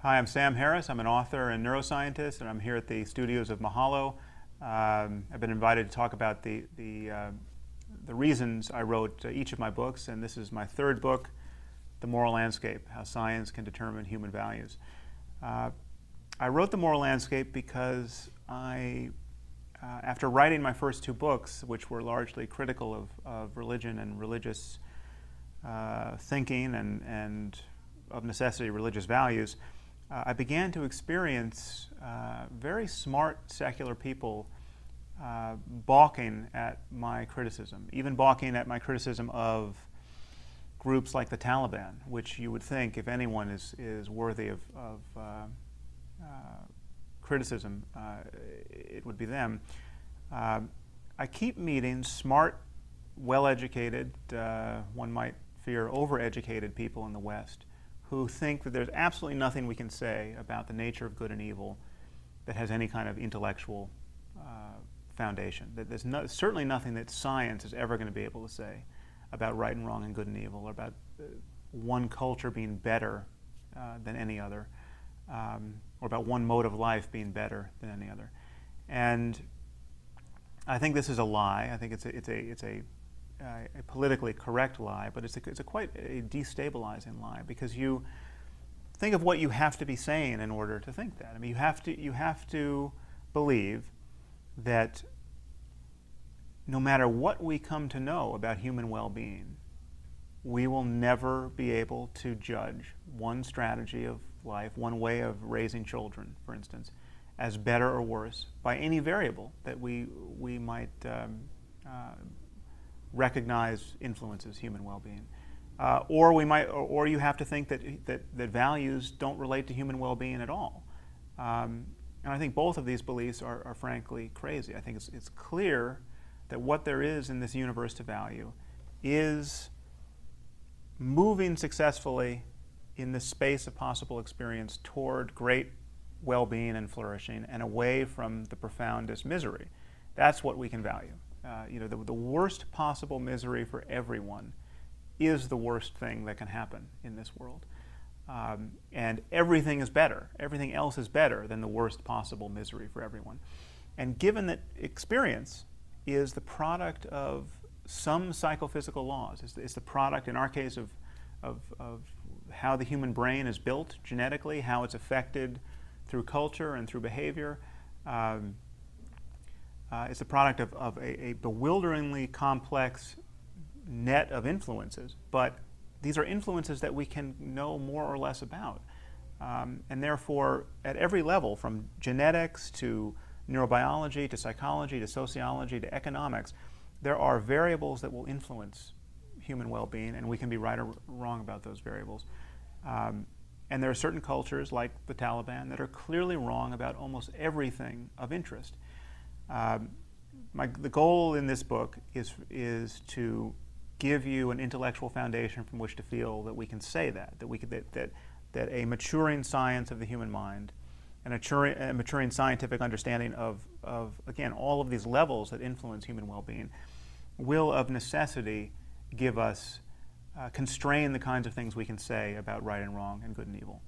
Hi, I'm Sam Harris. I'm an author and neuroscientist, and I'm here at the studios of Mahalo. I've been invited to talk about the reasons I wrote each of my books, and this is my third book, The Moral Landscape: How Science Can Determine Human Values. I wrote The Moral Landscape because after writing my first two books, which were largely critical of religion and religious thinking and of necessity religious values, I began to experience very smart secular people balking at my criticism, even balking at my criticism of groups like the Taliban, which you would think, if anyone is worthy of criticism, it would be them. I keep meeting smart, well-educated, one might fear overeducated people in the West who think that there's absolutely nothing we can say about the nature of good and evil that has any kind of intellectual foundation. That there's certainly nothing that science is ever going to be able to say about right and wrong and good and evil, or about one culture being better than any other, or about one mode of life being better than any other. And I think this is a lie. I think it's a politically correct lie, but it's quite a destabilizing lie, because you think of what you have to be saying in order to think that. I mean, you have to believe that no matter what we come to know about human well-being, we will never be able to judge one strategy of life, one way of raising children, for instance, as better or worse by any variable that we might recognize influences human well-being, or you have to think that values don't relate to human well-being at all, and I think both of these beliefs are frankly crazy. I think it's clear that what there is in this universe to value is moving successfully in the space of possible experience toward great well-being and flourishing, and away from the profoundest misery. That's what we can value. The worst possible misery for everyone is the worst thing that can happen in this world. And everything is better. Everything else is better than the worst possible misery for everyone. And given that experience is the product of some psychophysical laws, it's the product, in our case, of how the human brain is built genetically, how it's affected through culture and through behavior. It's the product of a bewilderingly complex net of influences, but these are influences that we can know more or less about. And therefore, at every level, from genetics to neurobiology to psychology to sociology to economics, there are variables that will influence human well-being, and we can be right or wrong about those variables. And there are certain cultures, like the Taliban, that are clearly wrong about almost everything of interest. The goal in this book is to give you an intellectual foundation from which to feel that we can say that a maturing science of the human mind, and a maturing scientific understanding of again, all of these levels that influence human well-being will of necessity give us, constrain the kinds of things we can say about right and wrong and good and evil.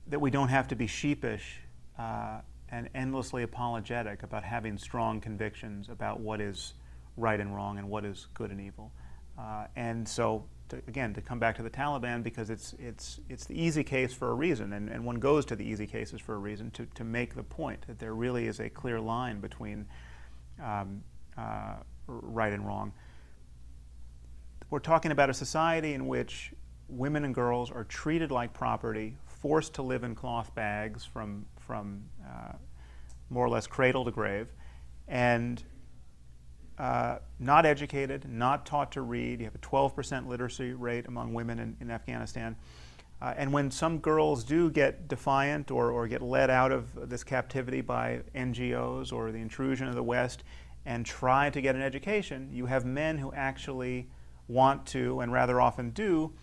That we don't have to be sheepish and endlessly apologetic about having strong convictions about what is right and wrong and what is good and evil. And so, to come back to the Taliban, because it's the easy case for a reason, and one goes to the easy cases for a reason to make the point that there really is a clear line between right and wrong. We're talking about a society in which women and girls are treated like property, forced to live in cloth bags from more or less cradle to grave, and not educated, not taught to read. You have a 12% literacy rate among women in Afghanistan. And when some girls do get defiant or get led out of this captivity by NGOs or the intrusion of the West and try to get an education, you have men who actually want to, and rather often do,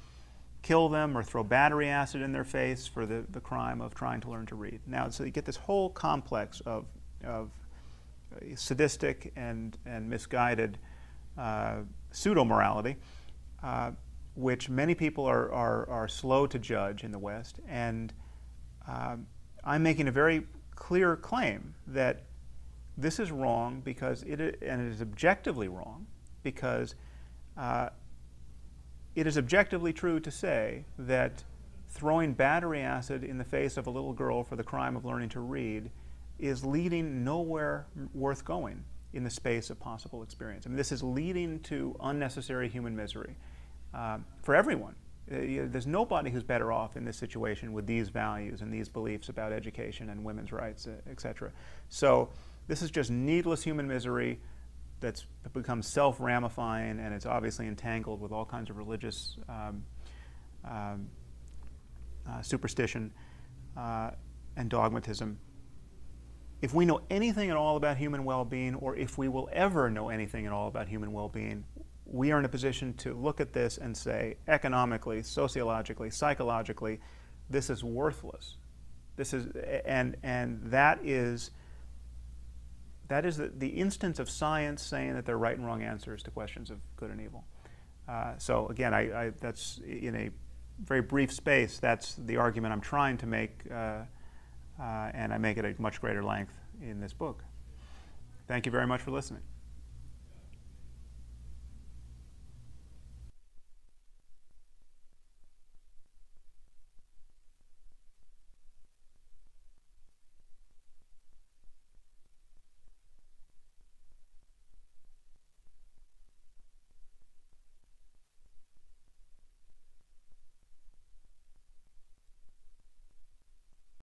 kill them or throw battery acid in their face for the crime of trying to learn to read. Now, so you get this whole complex of sadistic and misguided pseudo-morality. which many people are slow to judge in the West. And I'm making a very clear claim that this is wrong because and it is objectively wrong because it is objectively true to say that throwing battery acid in the face of a little girl for the crime of learning to read is leading nowhere worth going in the space of possible experience. I mean, this is leading to unnecessary human misery for everyone. There's nobody who's better off in this situation with these values and these beliefs about education and women's rights, etc. So this is just needless human misery that's become self-ramifying, and it's obviously entangled with all kinds of religious superstition and dogmatism. If we know anything at all about human well-being, or if we will ever know anything at all about human well-being, we are in a position to look at this and say, economically, sociologically, psychologically, this is worthless. This is, and that is the instance of science saying that there are right and wrong answers to questions of good and evil. So again, that's in a very brief space. That's the argument I'm trying to make, and I make it at much greater length in this book. Thank you very much for listening.